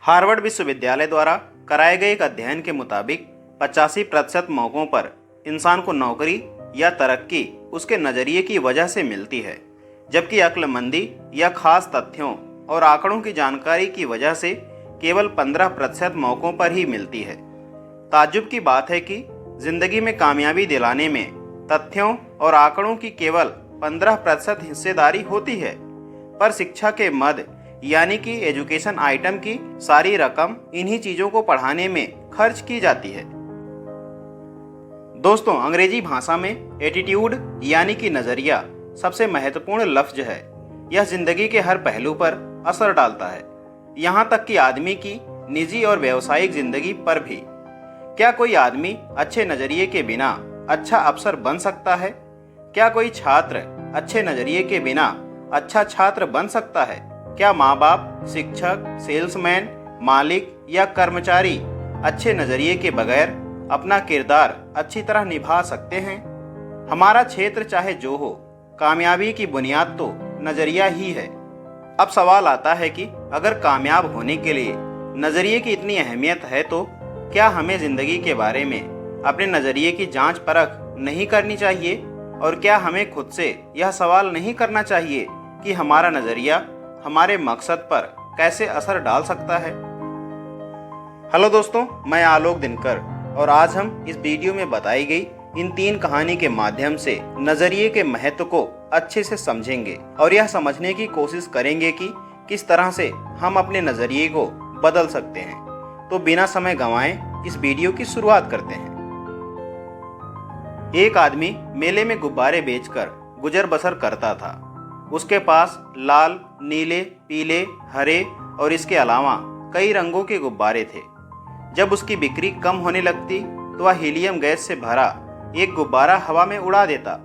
Harvard विश्वविद्यालय द्वारा कराए गए एक अध्ययन के मुताबिक 85% मौकों पर इंसान को नौकरी या तरक्की उसके नज़रिए की वजह से मिलती है, जबकि अक्लमंदी या खास तथ्यों और आंकड़ों की जानकारी की वजह से केवल 15% मौकों पर ही मिलती है। ताज्जुब की बात है कि जिंदगी में कामयाबी दिलाने में तथ्यों और आंकड़ों की केवल 15% हिस्सेदारी होती है, पर शिक्षा के मद यानी कि एजुकेशन आइटम की सारी रकम इन्हीं चीज़ों को पढ़ाने में खर्च की जाती है। दोस्तों, अंग्रेजी भाषा में एटीट्यूड यानी कि नज़रिया सबसे महत्वपूर्ण लफ्ज है। यह जिंदगी के हर पहलू पर असर डालता है, यहाँ तक कि आदमी की निजी और व्यावसायिक जिंदगी पर भी। क्या कोई आदमी अच्छे नज़रिए के बिना अच्छा अफसर बन सकता है? क्या कोई छात्र अच्छे नज़रिए के बिना अच्छा छात्र बन सकता है? क्या माँ बाप, शिक्षक, सेल्समैन, मालिक या कर्मचारी अच्छे नज़रिए के बगैर अपना किरदार अच्छी तरह निभा सकते हैं? हमारा क्षेत्र चाहे जो हो, कामयाबी की बुनियाद तो नज़रिया ही है। अब सवाल आता है कि अगर कामयाब होने के लिए नज़रिए की इतनी अहमियत है तो क्या हमें ज़िंदगी के बारे में अपने नज़रिए की जांच परख नहीं करनी चाहिए? और क्या हमें खुद से यह सवाल नहीं करना चाहिए कि हमारा नज़रिया हमारे मकसद पर कैसे असर डाल सकता है? हेलो दोस्तों, मैं आलोक दिनकर और आज हम इस वीडियो में बताई गई इन 3 कहानी के माध्यम से नज़रिए के महत्व को अच्छे से समझेंगे और यह समझने की कोशिश करेंगे कि किस तरह से हम अपने नज़रिए को बदल सकते हैं। तो बिना समय गंवाएं इस वीडियो की शुरुआत करते हैं। एक आदमी मेले में गुब्बारे बेचकर गुजर बसर करता था। उसके पास लाल, नीले, पीले, हरे और इसके अलावा कई रंगों के गुब्बारे थे। जब उसकी बिक्री कम होने लगती तो वह हीलियम गैस से भरा एक गुब्बारा हवा में उड़ा देता।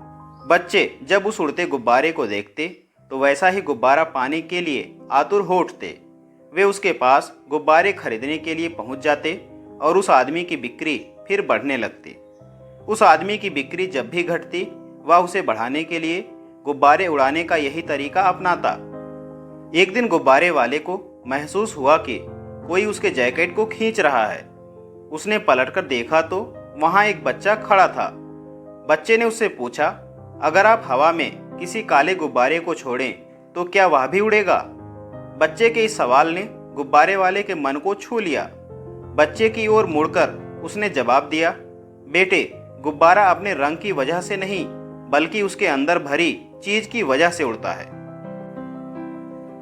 बच्चे जब उस उड़ते गुब्बारे को देखते तो वैसा ही गुब्बारा पाने के लिए आतुर हो उठते। वे उसके पास गुब्बारे खरीदने के लिए पहुंच जाते और उस आदमी की बिक्री फिर बढ़ने लगती। उस आदमी की बिक्री जब भी घटती वह उसे बढ़ाने के लिए गुब्बारे उड़ाने का यही तरीका अपनाता। एक दिन गुब्बारे वाले को महसूस हुआ कि कोई उसके जैकेट को खींच रहा है। उसने पलटकर देखा तो वहां एक बच्चा खड़ा था। बच्चे ने उससे पूछा, अगर आप हवा में किसी काले गुब्बारे को छोड़ें तो क्या वह भी उड़ेगा? बच्चे के इस सवाल ने गुब्बारे वाले के मन को छू लिया। बच्चे की ओर मुड़कर उसने जवाब दिया, बेटे, गुब्बारा अपने रंग की वजह से नहीं बल्कि उसके अंदर भरी चीज की वजह से उड़ता है।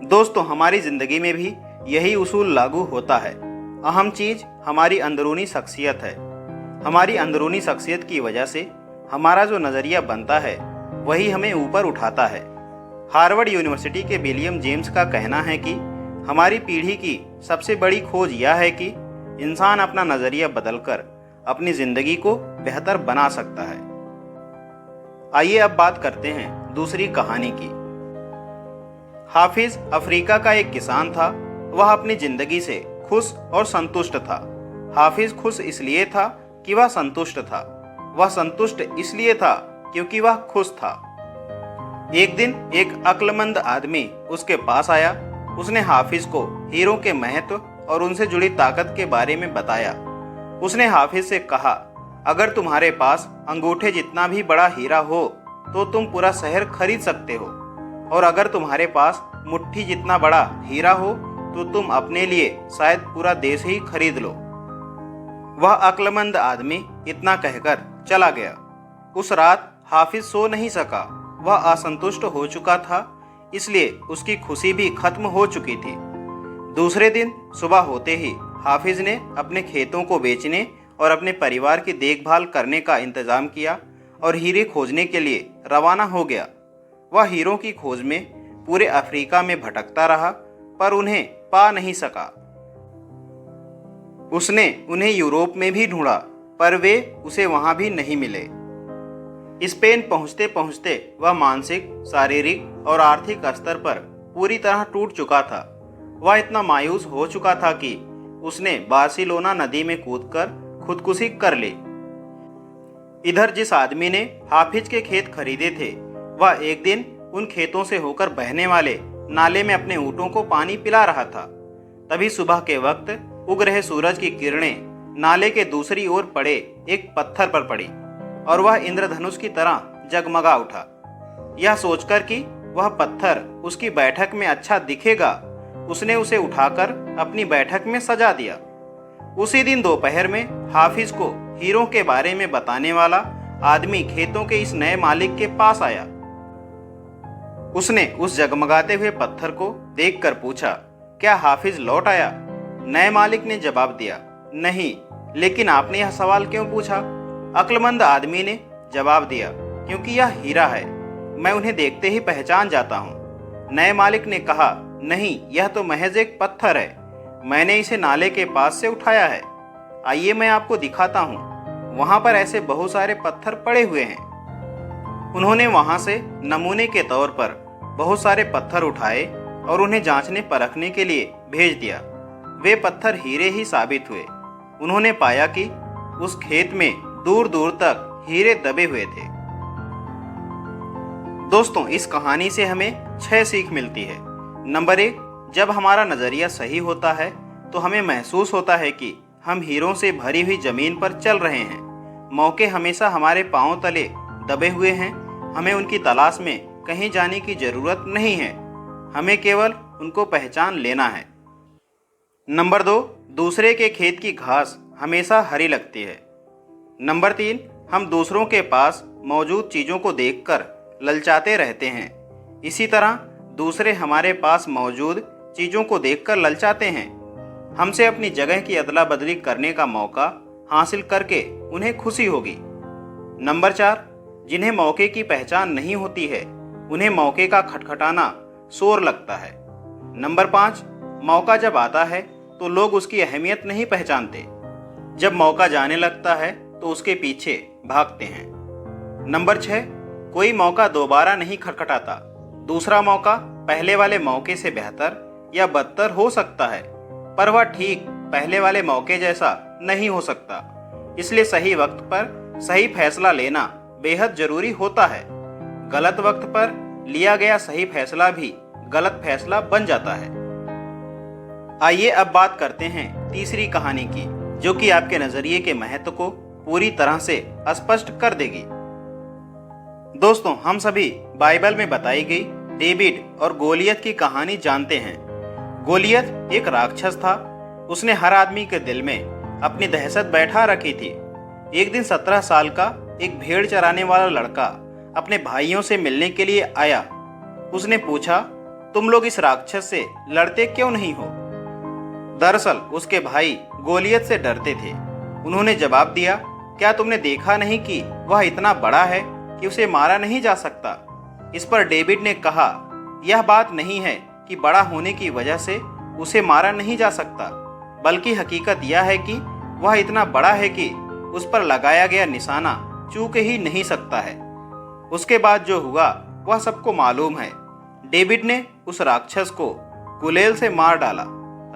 दोस्तों, हमारी जिंदगी में भी यही उसूल लागू होता है। अहम चीज हमारी अंदरूनी शख्सियत है। हमारी अंदरूनी शख्सियत की वजह से हमारा जो नज़रिया बनता है वही हमें ऊपर उठाता है। हार्वर्ड यूनिवर्सिटी के विलियम जेम्स का कहना है कि हमारी पीढ़ी की सबसे बड़ी खोज यह है कि इंसान अपना नज़रिया बदलकर अपनी ज़िंदगी को बेहतर बना सकता है। आइए अब बात करते हैं दूसरी कहानी की। हाफिज अफ्रीका का एक किसान था। वह अपनी जिंदगी से खुश और संतुष्ट था। हाफिज खुश इसलिए था कि वह संतुष्ट था। वह संतुष्ट इसलिए था क्योंकि वह खुश था। एक दिन एक अक्लमंद आदमी उसके पास आया। उसने हाफिज को हीरों के महत्व और उनसे जुड़ी ताकत के बारे में बताया। उसने हाफिज से कहा, अगर तुम्हारे पास अंगूठे जितना भी बड़ा हीरा हो तो तुम पूरा शहर खरीद सकते हो, और अगर तुम्हारे पास मुट्ठी जितना बड़ा हीरा हो तो तुम अपने लिए शायद पूरा देश ही खरीद लो। वह अक्लमंद आदमी इतना कहकर चला गया। उस रात हाफिज सो नहीं सका। वह असंतुष्ट हो चुका था, इसलिए उसकी खुशी भी खत्म हो चुकी थी। दूसरे दिन सुबह होते ही हाफिज ने अपने खेतों को बेचने और अपने परिवार की देखभाल करने का इंतजाम किया और हीरे खोजने के लिए रवाना हो गया। वह हीरों की खोज में पूरे अफ्रीका में भटकता रहा पर उन्हें पा नहीं सका। उसने उन्हें यूरोप में भी ढूंढा पर वे उसे वहां भी नहीं मिले। स्पेन पहुंचते पहुंचते वह मानसिक, शारीरिक और आर्थिक स्तर पर पूरी तरह टूट चुका था। वह इतना मायूस हो चुका था कि उसने बार्सिलोना नदी में कूदकर खुदकुशी कर ली। इधर जिस आदमी ने हाफिज के खेत खरीदे थे वह एक दिन उन खेतों से होकर बहने वाले नाले में अपने ऊँटों को पानी पिला रहा था। तभी सुबह के वक्त उग रहे सूरज की किरणें नाले के दूसरी ओर पड़े एक पत्थर पर पड़ी और वह इंद्रधनुष की तरह जगमगा उठा। यह सोचकर कि वह पत्थर उसकी बैठक में अच्छा दिखेगा, उसने उसे उठाकर अपनी बैठक में सजा दिया। उसी दिन दोपहर में हाफिज को हीरों के बारे में बताने वाला आदमी खेतों के इस नए मालिक के पास आया। उसने उस जगमगाते हुए पत्थर को देखकर पूछा, क्या हाफिज लौट आया? नए मालिक ने जवाब दिया, नहीं, लेकिन आपने यह सवाल क्यों पूछा? अक्लमंद आदमी ने जवाब दिया, क्योंकि यह हीरा है, मैं उन्हें देखते ही पहचान जाता हूँ। नए मालिक ने कहा, नहीं, यह तो महज एक पत्थर है, मैंने इसे नाले के पास से उठाया है। आइए मैं आपको दिखाता हूँ, वहाँ पर ऐसे बहुत सारे पत्थर पड़े हुए हैं। उन्होंने वहाँ से नमूने के तौर पर बहुत सारे पत्थर उठाए और उन्हें जांचने परखने के लिए भेज दिया। वे पत्थर हीरे ही साबित हुए। उन्होंने पाया कि उस खेत में दूर दूर तक हीरे दबे हुए थे। दोस्तों, इस कहानी से हमें 6 सीख मिलती है। नंबर 1, जब हमारा नजरिया सही होता है तो हमें महसूस होता है कि हम हीरों से भरी हुई जमीन पर चल रहे हैं। मौके हमेशा हमारे पांव तले दबे हुए हैं। हमें उनकी तलाश में कहीं जाने की जरूरत नहीं है, हमें केवल उनको पहचान लेना है। नंबर 2, दूसरे के खेत की घास हमेशा हरी लगती है। नंबर 3, हम दूसरों के पास मौजूद चीज़ों को देखकर ललचाते रहते हैं, इसी तरह दूसरे हमारे पास मौजूद चीज़ों को देखकर ललचाते हैं। हमसे अपनी जगह की अदला बदली करने का मौका हासिल करके उन्हें खुशी होगी। नंबर 4, जिन्हें मौके की पहचान नहीं होती है उन्हें मौके का खटखटाना शोर लगता है। नंबर 5, मौका जब आता है तो लोग उसकी अहमियत नहीं पहचानते, जब मौका जाने लगता है तो उसके पीछे भागते हैं। नंबर 6, कोई मौका दोबारा नहीं खटखटाता। दूसरा मौका पहले वाले मौके से बेहतर या बदतर हो सकता है, पर वह ठीक पहले वाले मौके जैसा नहीं हो सकता। इसलिए सही वक्त पर सही फैसला लेना बेहद जरूरी होता है। गलत वक्त पर लिया गया सही फैसला भी गलत फैसला बन जाता है। आइए अब बात करते हैं तीसरी कहानी की, जो कि आपके नजरिए के महत्व को पूरी तरह से स्पष्ट कर देगी। दोस्तों, हम सभी बाइबल में बताई गई डेविड और गोलियत की कहानी जानते हैं। गोलियत एक राक्षस था। उसने हर आदमी के दिल में अपनी दहशत बैठा रखी थी। एक दिन 17 साल का एक भेड़ चराने वाला लड़का अपने भाइयों से मिलने के लिए आया। उसने पूछा, तुम लोग इस राक्षस से लड़ते क्यों नहीं हो? दरअसल उसके भाई गोलियत से डरते थे। उन्होंने जवाब दिया, क्या तुमने देखा नहीं कि वह इतना बड़ा है कि उसे मारा नहीं जा सकता? इस पर डेविड ने कहा, यह बात नहीं है कि बड़ा होने की वजह से उसे मारा नहीं जा सकता, बल्कि हकीकत यह है कि वह इतना बड़ा है कि उस पर लगाया गया निशाना चूक ही नहीं सकता है। उसके बाद जो हुआ वह सबको मालूम है। डेविड ने उस राक्षस को गुलेल से मार डाला।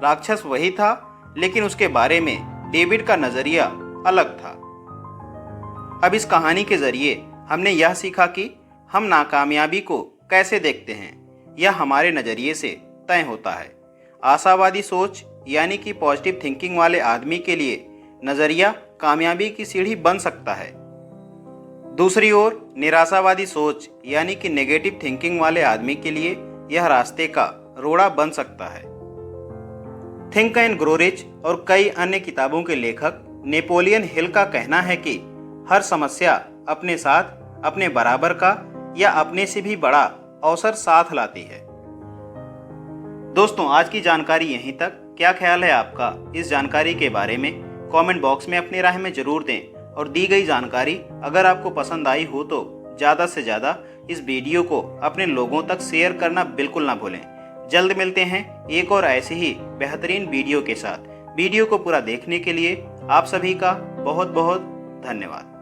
राक्षस वही था, लेकिन उसके बारे में डेविड का नजरिया अलग था। अब इस कहानी के जरिए हमने यह सीखा कि हम नाकामयाबी को कैसे देखते हैं, यह हमारे नजरिए से तय होता है। आशावादी सोच यानी कि पॉजिटिव थिंकिंग वाले आदमी के लिए नजरिया कामयाबी की सीढ़ी बन सकता है। दूसरी ओर निराशावादी सोच यानी कि नेगेटिव थिंकिंग वाले आदमी के लिए यह रास्ते का रोड़ा बन सकता है। थिंक एंड ग्रो रिच और कई अन्य किताबों के लेखक नेपोलियन हिल का कहना है कि हर समस्या अपने साथ अपने बराबर का या अपने से भी बड़ा अवसर साथ लाती है। दोस्तों, आज की जानकारी यहीं तक। क्या ख्याल है आपका इस जानकारी के बारे में? कमेंट बॉक्स में अपनी राय में जरूर दें। और दी गई जानकारी अगर आपको पसंद आई हो तो ज़्यादा से ज़्यादा इस वीडियो को अपने लोगों तक शेयर करना बिल्कुल ना भूलें। जल्द मिलते हैं एक और ऐसे ही बेहतरीन वीडियो के साथ। वीडियो को पूरा देखने के लिए आप सभी का बहुत बहुत धन्यवाद।